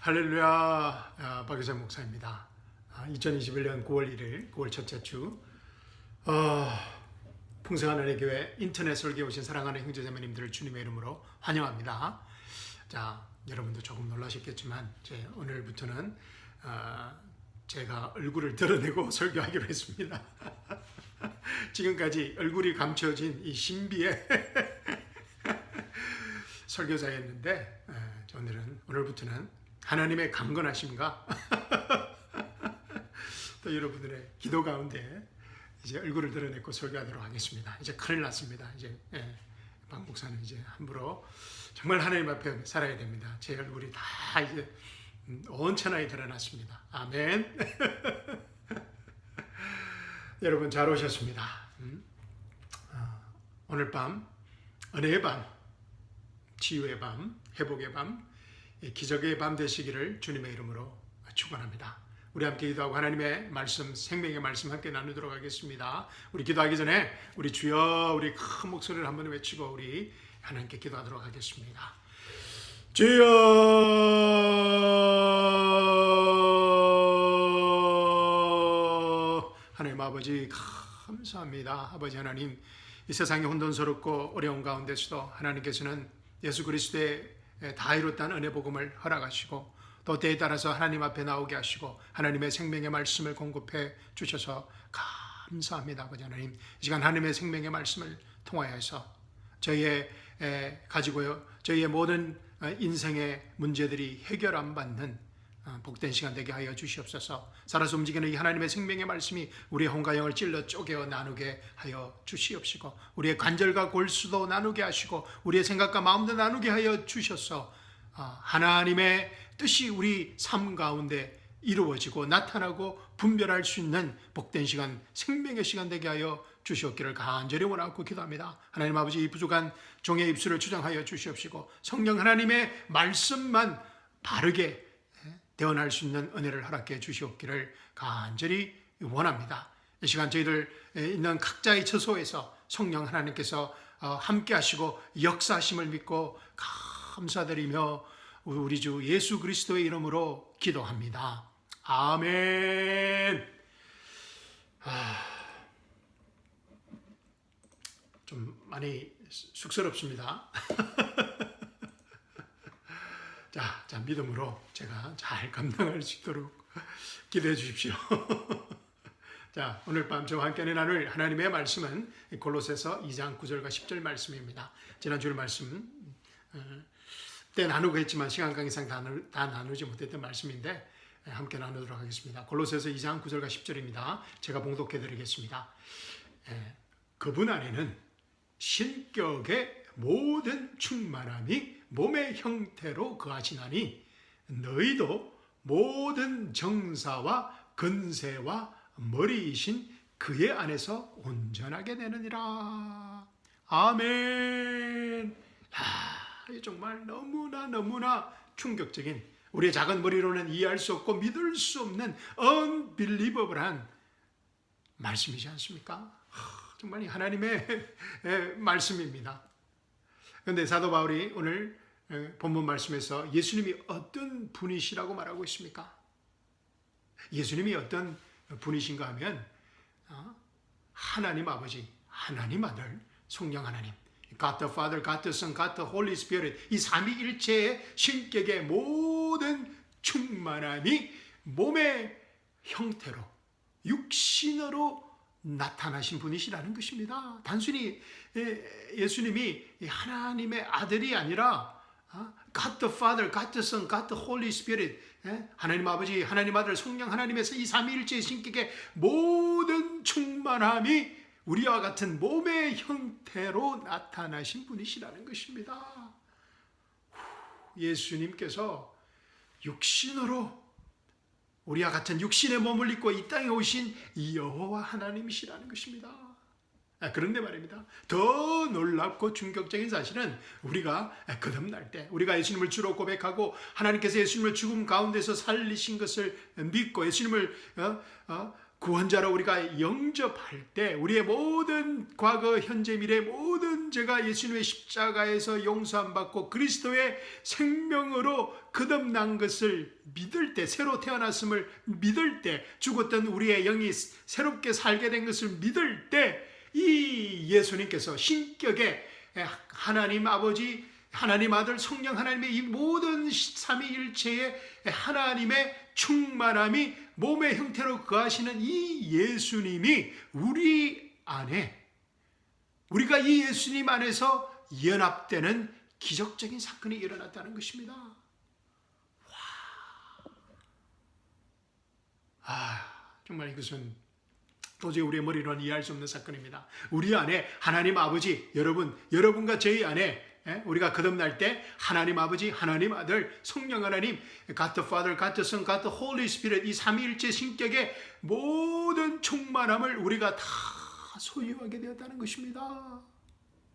할렐루야. 박유선 목사입니다. 2021년 9월 1일 9월 첫째 주 풍성한 은혜교회 인터넷 설교에 오신 사랑하는 형제자매님들을 주님의 이름으로 환영합니다. 자, 여러분도 조금 놀라셨겠지만 오늘부터는 제가 얼굴을 드러내고 설교하기로 했습니다. 지금까지 얼굴이 감춰진 이 신비의 설교자였는데 오늘부터는 하나님의 강건하심과 또 여러분들의 기도 가운데 이제 얼굴을 드러내고 설교하도록 하겠습니다. 이제 큰일 났습니다. 박 목사는 이제 함부로 정말 하나님 앞에 살아야 됩니다. 제 얼굴이 다 이제 온천하게 드러났습니다. 아멘. 여러분 잘 오셨습니다. 오늘 밤 은혜의 밤, 치유의 밤, 회복의 밤, 기적의 밤 되시기를 주님의 이름으로 축원합니다. 우리 함께 기도하고 하나님의 말씀, 생명의 말씀 함께 나누도록 하겠습니다. 우리 기도하기 전에 우리 주여, 우리 큰 목소리를 한번 외치고 우리 하나님께 기도하도록 하겠습니다. 주여, 하나님 아버지 감사합니다. 아버지 하나님, 이 세상이 혼돈스럽고 어려운 가운데서도 하나님께서는 예수 그리스도의 다 이뤘다는 은혜 복음을 허락하시고 또 때에 따라서 하나님 앞에 나오게 하시고 하나님의 생명의 말씀을 공급해 주셔서 감사합니다. 아버지 하나님, 이 시간 하나님의 생명의 말씀을 통하여서 저희의 모든 인생의 문제들이 해결 안 받는 복된 시간 되게 하여 주시옵소서. 살아서 움직이는 이 하나님의 생명의 말씀이 우리의 혼과영을 찔러 쪼개어 나누게 하여 주시옵시고 우리의 관절과 골수도 나누게 하시고 우리의 생각과 마음도 나누게 하여 주셔서 하나님의 뜻이 우리 삶 가운데 이루어지고 나타나고 분별할 수 있는 복된 시간, 생명의 시간 되게 하여 주시옵기를 간절히 원하고 기도합니다. 하나님 아버지, 이 부족한 종의 입술을 주장하여 주시옵시고 성령 하나님의 말씀만 바르게 대언할 수 있는 은혜를 허락해 주시옵기를 간절히 원합니다. 이 시간 저희들 있는 각자의 처소에서 성령 하나님께서 함께 하시고 역사하심을 믿고 감사드리며 우리 주 예수 그리스도의 이름으로 기도합니다. 아멘. 좀 많이 쑥스럽습니다. 자, 믿음으로 제가 잘 감당할 수 있도록 기도해 주십시오. 자, 오늘 밤 저와 함께 나눌 하나님의 말씀은 골로새서 2장 9절과 10절 말씀입니다. 지난주 말씀 때 나누고 했지만 시간 관계상 다 나누지 못했던 말씀인데 함께 나누도록 하겠습니다. 골로새서 2장 9절과 10절입니다. 제가 봉독해 드리겠습니다. 그분 안에는 신격의 모든 충만함이 몸의 형태로 거하시나니 너희도 모든 정사와 근세와 머리이신 그의 안에서 온전하게 되느니라. 아멘. 정말 너무나 충격적인, 우리의 작은 머리로는 이해할 수 없고 믿을 수 없는 unbelievable한 말씀이지 않습니까? 정말 하나님의 말씀입니다. 그런데 사도 바울이 오늘 본문 말씀에서 예수님이 어떤 분이시라고 말하고 있습니까? 예수님이 어떤 분이신가 하면 하나님 아버지, 하나님 아들, 성령 하나님, God the Father, God the Son, God the Holy Spirit, 이 삼위일체의 신격의 모든 충만함이 몸의 형태로, 육신으로 나타나신 분이시라는 것입니다. 단순히 예수님이 하나님의 아들이 아니라 God the Father, God the Son, God the Holy Spirit, 하나님 아버지, 하나님 아들, 성령 하나님에서 이 삼위일체의 신격의 모든 충만함이 우리와 같은 몸의 형태로 나타나신 분이시라는 것입니다. 예수님께서 육신으로 우리와 같은 육신의 몸을 입고 이 땅에 오신 여호와 하나님이시라는 것입니다. 그런데 말입니다, 더 놀랍고 충격적인 사실은 우리가 거듭날 때, 우리가 예수님을 주로 고백하고 하나님께서 예수님을 죽음 가운데서 살리신 것을 믿고 예수님을 구원자로 우리가 영접할 때 우리의 모든 과거, 현재, 미래 모든 죄가 예수님의 십자가에서 용서함 받고 그리스도의 생명으로 거듭난 것을 믿을 때, 새로 태어났음을 믿을 때, 죽었던 우리의 영이 새롭게 살게 된 것을 믿을 때 이 예수님께서 신격에 하나님 아버지, 하나님 아들, 성령 하나님의 이 모든 삼위일체의 하나님의 충만함이 몸의 형태로 거하시는 이 예수님이 우리 안에, 우리가 이 예수님 안에서 연합되는 기적적인 사건이 일어났다는 것입니다. 정말 이것은 도저히 우리의 머리로는 이해할 수 없는 사건입니다. 우리 안에 하나님 아버지, 여러분과 저희 안에 우리가 거듭날 때 하나님 아버지, 하나님 아들, 성령 하나님, God the Father, God the Son, God the Holy Spirit, 이 삼위일체 신격의 모든 충만함을 우리가 다 소유하게 되었다는 것입니다.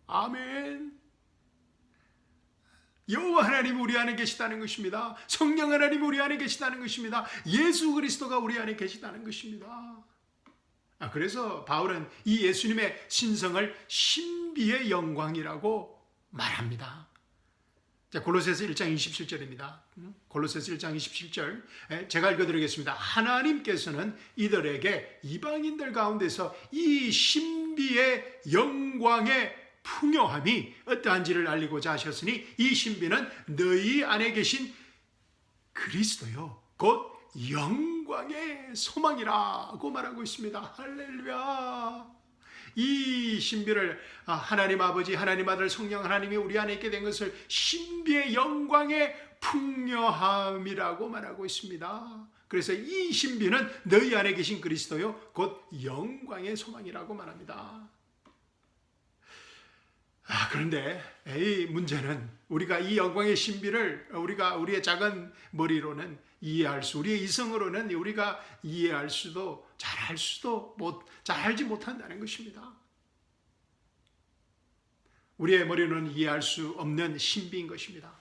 아멘. 여호와 하나님 우리 안에 계시다는 것입니다. 성령 하나님 우리 안에 계시다는 것입니다. 예수 그리스도가 우리 안에 계시다는 것입니다. 그래서 바울은 이 예수님의 신성을 신비의 영광이라고 말합니다. 자, 골로새서 1장 27절입니다. 골로새서 1장 27절 제가 읽어드리겠습니다. 하나님께서는 이들에게 이방인들 가운데서 이 신비의 영광의 풍요함이 어떠한지를 알리고자 하셨으니 이 신비는 너희 안에 계신 그리스도요 곧 영광의 소망이라고 말하고 있습니다. 할렐루야. 이 신비를 하나님 아버지, 하나님 아들, 성령 하나님이 우리 안에 있게 된 것을 신비의 영광의 풍요함이라고 말하고 있습니다. 그래서 이 신비는 너희 안에 계신 그리스도요 곧 영광의 소망이라고 말합니다. 그런데 이 문제는 우리가 이 영광의 신비를 우리의 작은 머리로는 이해할 수, 우리의 이성으로는 우리가 이해할 수도 잘 알지 못한다는 것입니다. 우리의 머리로는 이해할 수 없는 신비인 것입니다.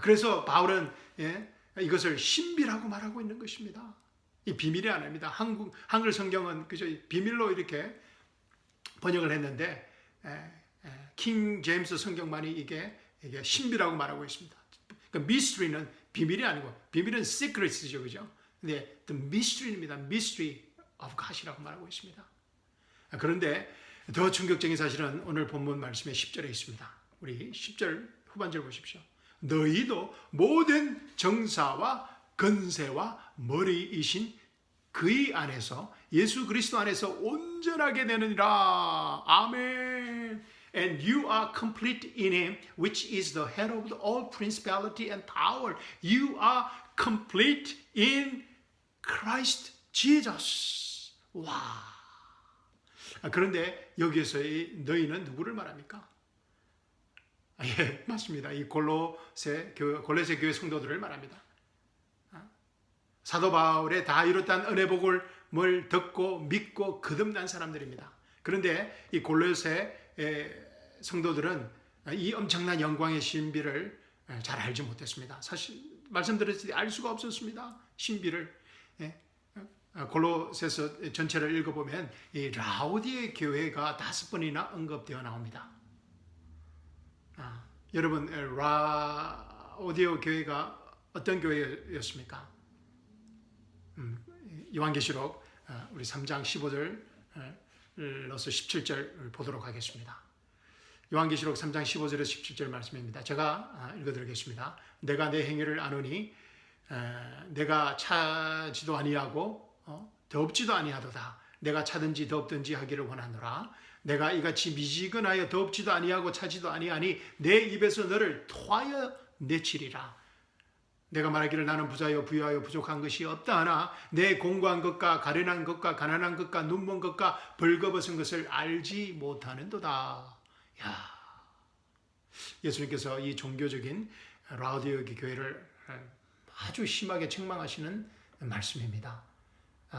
그래서 바울은 이것을 신비라고 말하고 있는 것입니다. 이 비밀이 아닙니다. 한글 성경은 그저 비밀로 이렇게 번역을 했는데 킹 제임스 성경만이 이게 신비라고 말하고 있습니다. 그러니까 mystery는 비밀이 아니고, 비밀은 secrets죠, 그죠? 근데 the mystery입니다. mystery of God이라고 말하고 있습니다. 그런데 더 충격적인 사실은 오늘 본문 말씀의 10절에 있습니다. 우리 10절 후반절 보십시오. 너희도 모든 정사와 건세와 머리이신 그의 안에서, 예수 그리스도 안에서 온전하게 되느니라. 아멘. And you are complete in him, which is the head of all principality and power. You are complete in Christ Jesus. 와. 그런데 여기에서의 너희는 누구를 말합니까? 예, 맞습니다. 이 골로새 교회 성도들을 말합니다. 사도 바울의 다 이뤘다는 은혜복음을 듣고 믿고 거듭난 사람들입니다. 그런데 이 골로새 성도들은 이 엄청난 영광의 신비를 잘 알지 못했습니다. 사실 말씀드렸을 때 알 수가 없었습니다. 신비를. 골로새서 전체를 읽어보면 이 라오디의 교회가 5번이나 언급되어 나옵니다. 여러분, 라오디오 교회가 어떤 교회였습니까? 요한계시록 우리 3장 15절로서 17절 보도록 하겠습니다. 요한계시록 3장 15절에서 17절 말씀입니다. 제가 읽어드리겠습니다. 내가 내 행위를 아노니 내가 차지도 아니하고 덥지도 아니하도다. 내가 차든지 덥든지 하기를 원하노라. 내가 이같이 미지근하여 덥지도 아니하고 차지도 아니하니 내 입에서 너를 토하여 내치리라. 내가 말하기를 나는 부자여 부유하여 부족한 것이 없다 하나 내 공고한 것과 가련한 것과 가난한 것과 눈먼 것과 벌거벗은 것을 알지 못하는도다. 야, 예수님께서 이 종교적인 라오디오 교회를 아주 심하게 책망하시는 말씀입니다.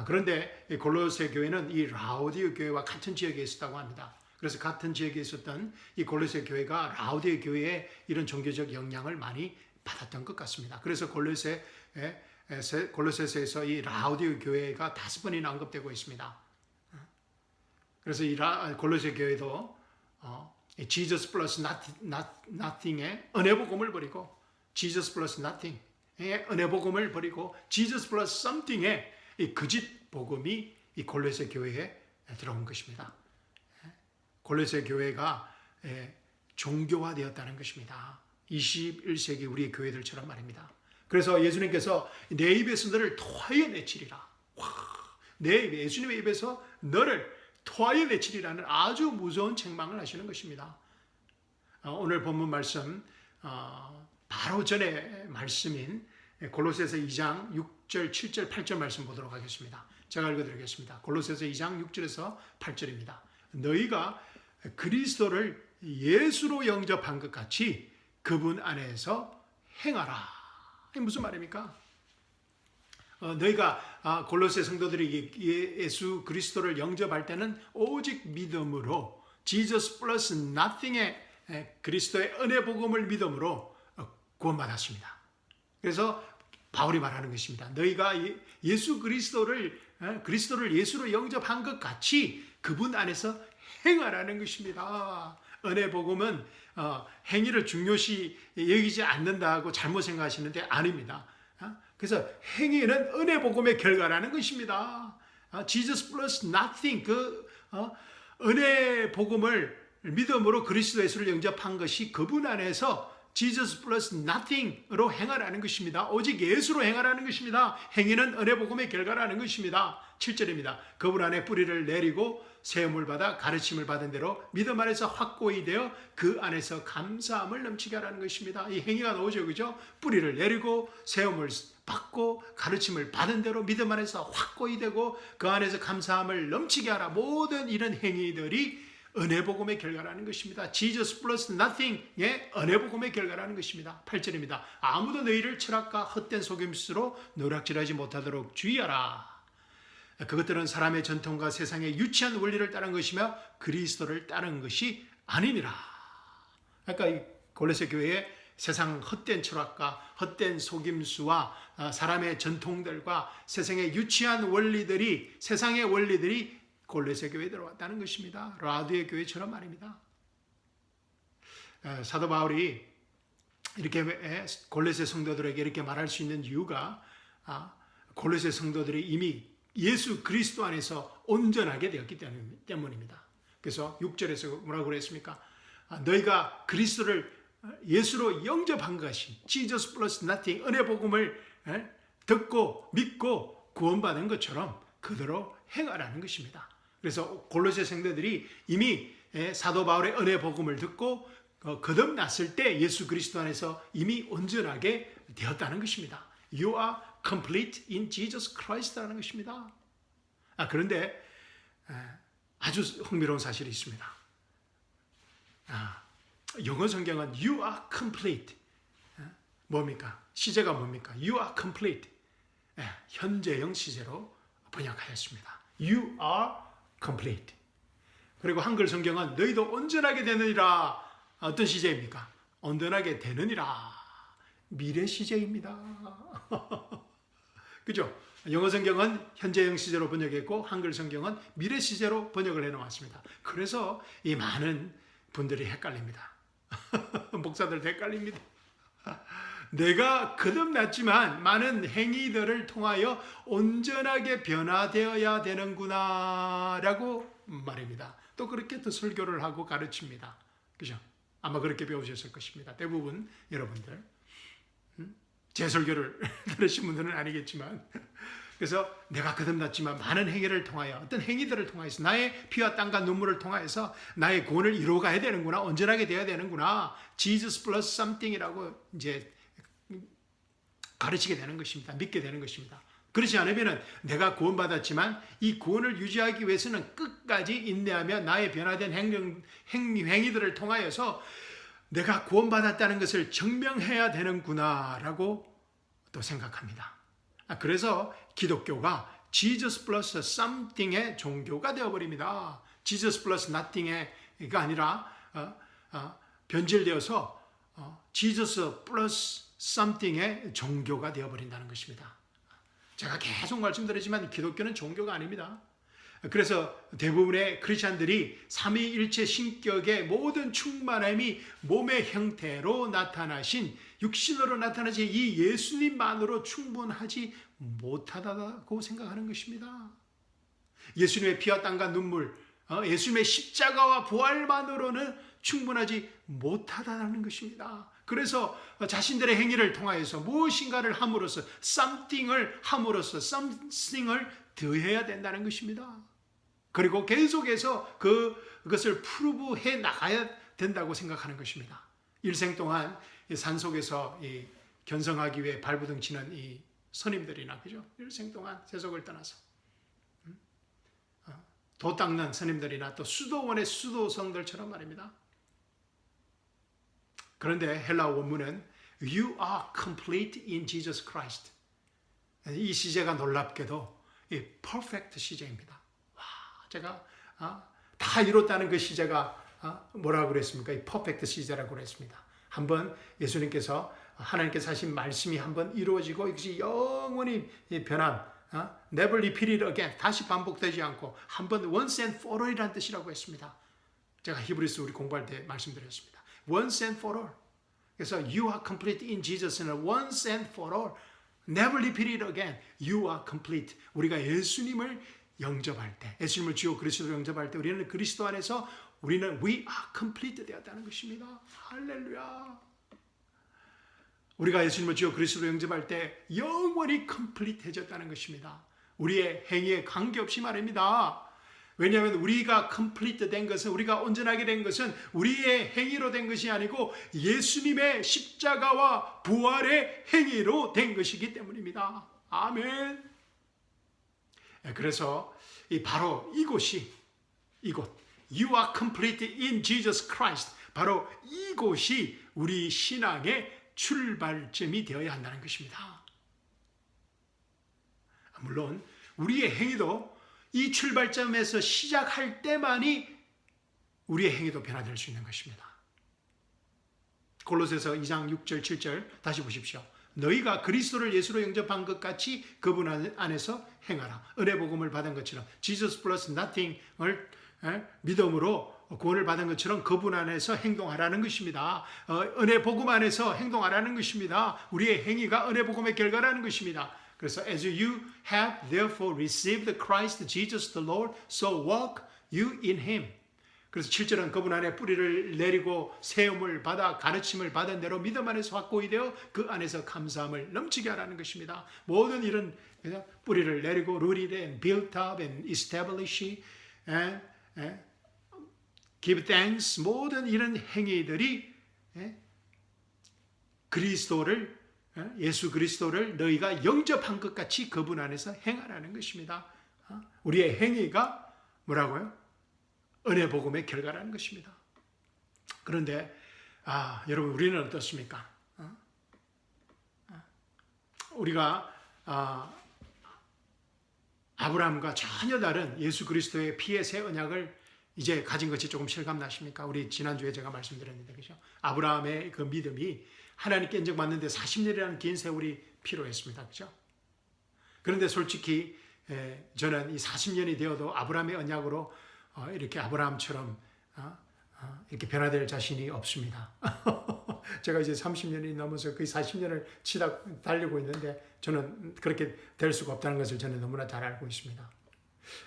그런데 골로새 교회는 이 라오디오 교회와 같은 지역에 있었다고 합니다. 그래서 같은 지역에 있었던 이 골로새 교회가 라오디오 교회의 이런 종교적 영향을 많이 받았던 것 같습니다. 그래서 골로새 골로새서에서 이 라우디오 교회가 5번이나 언급되고 있습니다. 그래서 이 골로새 교회도 Jesus plus nothing의 은혜 복음을 버리고 Jesus plus nothing의 은혜 복음을 버리고 Jesus plus something의 이 거짓 복음이 이 골로새 교회에 들어온 것입니다. 골로새 교회가 종교화되었다는 것입니다. 21세기 우리의 교회들처럼 말입니다. 그래서 예수님께서 내 입에서 너를 토하여 내치리라. 예수님의 입에서 너를 토하여 내치리라는 아주 무서운 책망을 하시는 것입니다. 오늘 본문 말씀 바로 전에 말씀인 골로새서 2장 6절, 7절, 8절 말씀 보도록 하겠습니다. 제가 읽어드리겠습니다. 골로새서 2장 6절에서 8절입니다. 너희가 그리스도를 예수로 영접한 것 같이 그분 안에서 행하라. 이게 무슨 말입니까? 너희가 골로새 성도들이 예수 그리스도를 영접할 때는 오직 믿음으로 Jesus plus nothing의 그리스도의 은혜 복음을 믿음으로 구원받았습니다. 그래서 바울이 말하는 것입니다. 너희가 예수 그리스도를 예수로 영접한 것 같이 그분 안에서 행하라는 것입니다. 은혜 복음은 행위를 중요시 여기지 않는다고 잘못 생각하시는데 아닙니다. 그래서 행위는 은혜 복음의 결과라는 것입니다. Jesus plus nothing, 은혜 복음을 믿음으로 그리스도 예수를 영접한 것이 그분 안에서 Jesus plus nothing으로 행하라는 것입니다. 오직 예수로 행하라는 것입니다. 행위는 은혜 복음의 결과라는 것입니다. 7절입니다. 그분 안에 뿌리를 내리고 세움을 받아 가르침을 받은 대로 믿음 안에서 확고히 되어 그 안에서 감사함을 넘치게 하라는 것입니다. 이 행위가 나오죠, 그죠? 뿌리를 내리고 세움을 받고 가르침을 받은 대로 믿음 안에서 확고히 되고 그 안에서 감사함을 넘치게 하라. 모든 이런 행위들이 은혜 복음의 결과라는 것입니다. Jesus plus nothing의 은혜 복음의 결과라는 것입니다. 8절입니다. 아무도 너희를 철학과 헛된 속임수로 노략질하지 못하도록 주의하라. 그것들은 사람의 전통과 세상의 유치한 원리를 따른 것이며 그리스도를 따른 것이 아니니라. 그러니까 이 골로새 교회에 세상 헛된 철학과 헛된 속임수와 사람의 전통들과 세상의 유치한 원리들이, 세상의 원리들이 골로새 교회에 들어왔다는 것입니다. 라우디오 교회처럼 말입니다. 사도 바울이 이렇게 골로새 성도들에게 이렇게 말할 수 있는 이유가 골로새 성도들이 이미 예수 그리스도 안에서 온전하게 되었기 때문입니다. 그래서 6절에서 뭐라고 그랬습니까? 너희가 그리스도를 예수로 영접한 것이 Jesus plus nothing, 은혜 복음을 듣고 믿고 구원받은 것처럼 그대로 행하라는 것입니다. 그래서 골로새 성도들이 이미 사도 바울의 은혜 복음을 듣고 거듭났을 때 예수 그리스도 안에서 이미 온전하게 되었다는 것입니다. You are complete in Jesus Christ라는 것입니다. 그런데 아주 흥미로운 사실이 있습니다. 영어 성경은 You are complete. 뭡니까? 시제가 뭡니까? You are complete. 현재형 시제로 번역하였습니다. You are complete. 그리고 한글 성경은 너희도 온전하게 되느니라. 어떤 시제입니까? 온전하게 되느니라. 미래 시제입니다. 그죠? 영어 성경은 현재형 시제로 번역했고 한글 성경은 미래 시제로 번역을 해놓았습니다. 그래서 이 많은 분들이 헷갈립니다. 목사들도 헷갈립니다. 내가 거듭났지만 많은 행위들을 통하여 온전하게 변화되어야 되는구나 라고 말입니다. 또 그렇게 또 설교를 하고 가르칩니다. 그죠? 아마 그렇게 배우셨을 것입니다. 대부분 여러분들. 제 설교를 들으신 분들은 아니겠지만, 그래서 내가 거듭났지만 많은 행위를 통하여, 어떤 행위들을 통해서 나의 피와 땀과 눈물을 통하여서 나의 구원을 이루어가야 되는구나, 온전하게 되어야 되는구나, Jesus plus something이라고 이제 가르치게 되는 것입니다. 믿게 되는 것입니다. 그렇지 않으면 내가 구원받았지만 이 구원을 유지하기 위해서는 끝까지 인내하며 나의 변화된 행위들을 통하여서 내가 구원받았다는 것을 증명해야 되는구나 라고 또 생각합니다. 그래서 기독교가 Jesus plus something의 종교가 되어버립니다. Jesus plus nothing가 아니라 변질되어서 Jesus plus something의 종교가 되어버린다는 것입니다. 제가 계속 말씀드리지만 기독교는 종교가 아닙니다. 그래서 대부분의 크리스찬들이 삼위일체 신격의 모든 충만함이 몸의 형태로 나타나신, 육신으로 나타나신 이 예수님만으로 충분하지 못하다고 생각하는 것입니다. 예수님의 피와 땀과 눈물, 예수님의 십자가와 부활만으로는 충분하지 못하다는 것입니다. 그래서 자신들의 행위를 통하여서 무엇인가를 함으로써, something을 함으로써 something을 더해야 된다는 것입니다. 그리고 계속해서 그것을 프루브해 나가야 된다고 생각하는 것입니다. 일생 동안 산속에서 견성하기 위해 발부둥 치는 이 스님들이나, 그죠? 일생 동안 세속을 떠나서 도 닦는 스님들이나 또 수도원의 수도성들처럼 말입니다. 그런데 헬라 원문은 You are complete in Jesus Christ. 이 시제가 놀랍게도 perfect 시제입니다. 와, 제가 다 이뤘다는 그 시제가 뭐라고 그랬습니까? 이 perfect 시제라고 그랬습니다. 한번 예수님께서, 하나님께서 하신 말씀이 한번 이루어지고 이것이 영원히 변함, never repeat it again, 다시 반복되지 않고 한번 once and for all이라는 뜻이라고 했습니다. 제가 히브리서 우리 공부할 때 말씀드렸습니다. Once and for all. 그래서 you are complete in Jesus는 once and for all. Never repeat it again. You are complete. 우리가 예수님을 영접할 때, 예수님을 주요 그리스도로 영접할 때 우리는 그리스도 안에서 우리는 we are complete 되었다는 것입니다. 할렐루야. 우리가 예수님을 주요 그리스도로 영접할 때 영원히 complete해졌다는 것입니다. 우리의 행위에 관계없이 말입니다. 왜냐하면 우리가 complete 된 것은, 우리가 온전하게 된 것은 우리의 행위로 된 것이 아니고 예수님의 십자가와 부활의 행위로 된 것이기 때문입니다. 아멘. 그래서 바로 이곳 You are complete in Jesus Christ, 바로 이곳이 우리 신앙의 출발점이 되어야 한다는 것입니다. 물론 우리의 행위도 이 출발점에서 시작할 때만이 우리의 행위도 변화될 수 있는 것입니다. 골로새서 2장 6절 7절 다시 보십시오. 너희가 그리스도를 예수로 영접한 것 같이 그분 안에서 행하라. 은혜 복음을 받은 것처럼, Jesus plus nothing을 믿음으로 구원을 받은 것처럼 그분 안에서 행동하라는 것입니다. 은혜 복음 안에서 행동하라는 것입니다. 우리의 행위가 은혜 복음의 결과라는 것입니다. 그래서 as you have therefore received Christ Jesus the Lord, so walk you in him. 그래서 7절은 그분 안에 뿌리를 내리고 세움을 받아 가르침을 받은 대로 믿음 안에서 확고히 되어 그 안에서 감사함을 넘치게 하라는 것입니다. 모든 이런 뿌리를 내리고 rooted and built up and established and give thanks, 모든 이런 행위들이 그리스도를, 예수 그리스도를 너희가 영접한 것 같이 그분 안에서 행하라는 것입니다. 우리의 행위가 뭐라고요? 은혜 복음의 결과라는 것입니다. 그런데 여러분, 우리는 어떻습니까? 우리가 아브라함과 전혀 다른 예수 그리스도의 피의 새 언약을 이제 가진 것이 조금 실감나십니까? 우리 지난주에 제가 말씀드렸는데, 그죠? 아브라함의 그 믿음이 하나님께 인정받는데 40년이라는 긴 세월이 필요했습니다. 그죠? 그런데 솔직히 저는 이 40년이 되어도 아브라함의 언약으로 이렇게 아브라함처럼 이렇게 변화될 자신이 없습니다. 제가 이제 30년이 넘어서 거의 40년을 달리고 있는데 저는 그렇게 될 수가 없다는 것을 저는 너무나 잘 알고 있습니다.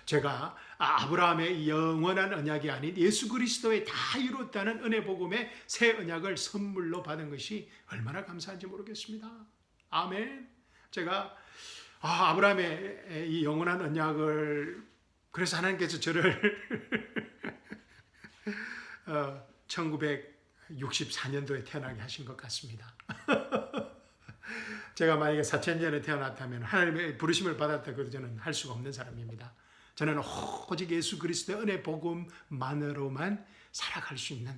제가 아브라함의 영원한 언약이 아닌 예수 그리스도의 다 이뤘다는 은혜 복음의 새 언약을 선물로 받은 것이 얼마나 감사한지 모르겠습니다. 아멘. 제가 아브라함의 이 영원한 언약을, 그래서 하나님께서 저를 1964년도에 태어나게 하신 것 같습니다. 제가 만약에 4000년에 태어났다면 하나님의 부르심을 받았다고 저는 할 수가 없는 사람입니다. 저는 오직 예수 그리스도의 은혜 복음만으로만 살아갈 수 있는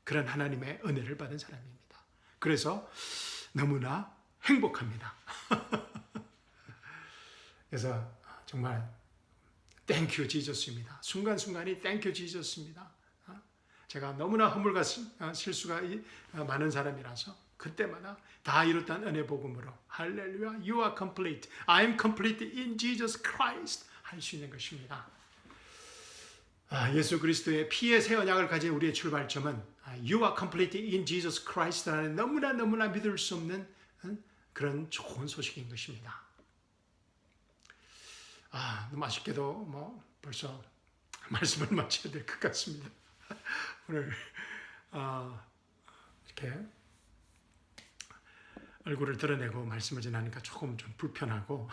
그런 하나님의 은혜를 받은 사람입니다. 그래서 너무나 행복합니다. 그래서 정말 Thank you, Jesus입니다. 순간순간이 Thank you, Jesus입니다. 제가 너무나 허물과 실수가 많은 사람이라서 그때마다 다 이뤘다는 은혜 복음으로 할렐루야, you are complete, I am complete in Jesus Christ 할 수 있는 것입니다. 예수 그리스도의 피의 새 언약을 가진 우리의 출발점은 you are complete in Jesus Christ라는 너무나 믿을 수 없는 그런 좋은 소식인 것입니다. 너무 아쉽게도 벌써 말씀을 마쳐야 될 것 같습니다. 오늘 이렇게 얼굴을 드러내고 말씀을 전하니까 조금 좀 불편하고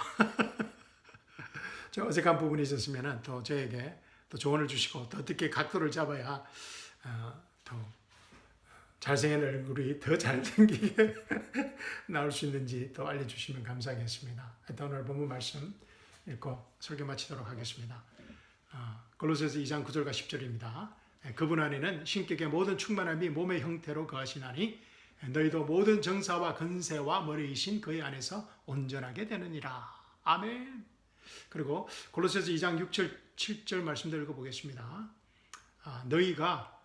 저 어색한 부분이 있었으면 또 저에게 또 조언을 주시고 또 어떻게 각도를 잡아야 더 잘생긴 얼굴이 더 잘생기게 나올 수 있는지 또 알려주시면 감사하겠습니다. 일단 오늘 본문 말씀 읽고 설교 마치도록 하겠습니다. 골로새서 2장 9절과 10절입니다. 그분 안에는 신격의 모든 충만함이 몸의 형태로 거하시나니 너희도 모든 정사와 근세와 머리이신 그의 안에서 온전하게 되느니라. 아멘. 그리고 골로새서 2장 6절 7절 말씀도 읽어보겠습니다. 너희가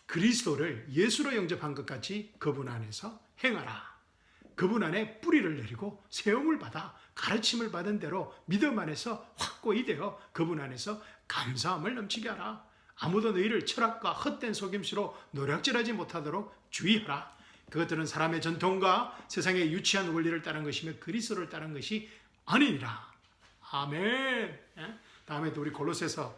그리스도를 예수로 영접한 것 같이 그분 안에서 행하라. 그분 안에 뿌리를 내리고 세움을 받아 가르침을 받은 대로 믿음 안에서 확고히 되어 그분 안에서 감사함을 넘치게 하라. 아무도 너희를 철학과 헛된 속임수로 노략질하지 못하도록 주의하라. 그것들은 사람의 전통과 세상의 유치한 원리를 따른 것이며 그리스도를 따른 것이 아니니라. 아멘. 다음에 또 우리 골로새서,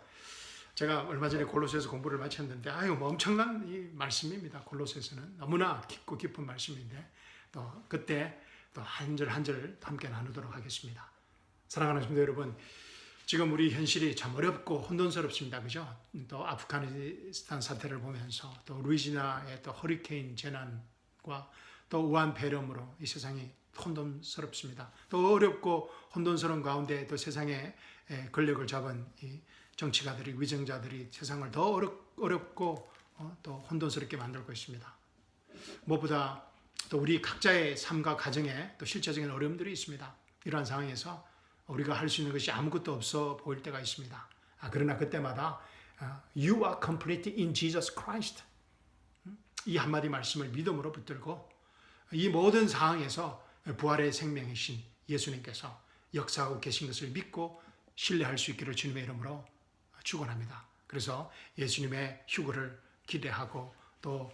제가 얼마 전에 골로새서 공부를 마쳤는데 엄청난 이 말씀입니다. 골로새서는 너무나 깊고 깊은 말씀인데 또 그때 또 한 절 한 절 함께 나누도록 하겠습니다. 사랑하는 성도 여러분, 지금 우리 현실이 참 어렵고 혼돈스럽습니다. 그죠? 또 아프가니스탄 사태를 보면서 또 루이지나의 또 허리케인 재난과 또 우한 폐렴으로 이 세상이 혼돈스럽습니다. 또 어렵고 혼돈스러운 가운데 또 세상에 권력을 잡은 이 정치가들이, 위정자들이 세상을 더 어렵고 또 혼돈스럽게 만들고 있습니다. 무엇보다 또 우리 각자의 삶과 가정에 또 실제적인 어려움들이 있습니다. 이러한 상황에서 우리가 할 수 있는 것이 아무것도 없어 보일 때가 있습니다. 그러나 그때마다 You are complete in Jesus Christ, 이 한마디 말씀을 믿음으로 붙들고 이 모든 상황에서 부활의 생명이신 예수님께서 역사하고 계신 것을 믿고 신뢰할 수 있기를 주님의 이름으로 축원합니다. 그래서 예수님의 휴거를 기대하고 또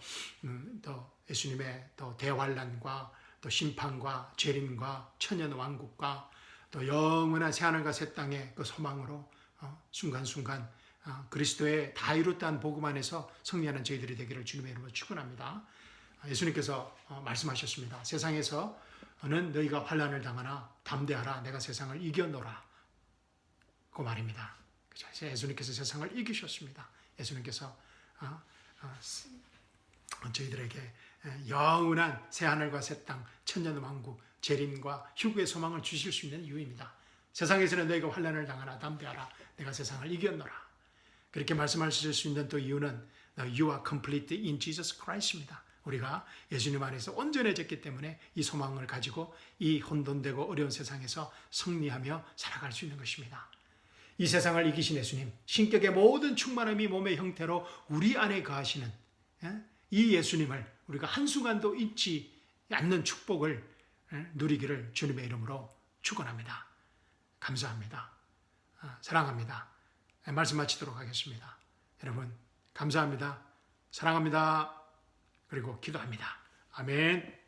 예수님의 또 대환란과 또 심판과 재림과 천년 왕국과 또 영원한 새하늘과 새 땅의 그 소망으로 순간순간 그리스도의 다 이뤘다는 복음 안에서 승리하는 저희들이 되기를 주님의 이름으로 축원합니다. 예수님께서 말씀하셨습니다. 세상에서는 너희가 환난을 당하나 담대하라. 내가 세상을 이겨노라. 그 말입니다. 예수님께서 세상을 이기셨습니다. 예수님께서 저희들에게 영원한 새하늘과 새 땅, 천년 왕국, 재림과 휴거의 소망을 주실 수 있는 이유입니다. 세상에서는 너희가 환난을 당하나 담대하라. 내가 세상을 이겨노라. 그렇게 말씀하실 수 있는 또 이유는 You are complete in Jesus Christ입니다. 우리가 예수님 안에서 온전해졌기 때문에 이 소망을 가지고 이 혼돈되고 어려운 세상에서 승리하며 살아갈 수 있는 것입니다. 이 세상을 이기신 예수님, 신격의 모든 충만함이 몸의 형태로 우리 안에 거하시는 이 예수님을 우리가 한순간도 잊지 않는 축복을 누리기를 주님의 이름으로 축원합니다. 감사합니다. 사랑합니다. 말씀 마치도록 하겠습니다. 여러분 감사합니다. 사랑합니다. 그리고 기도합니다. 아멘.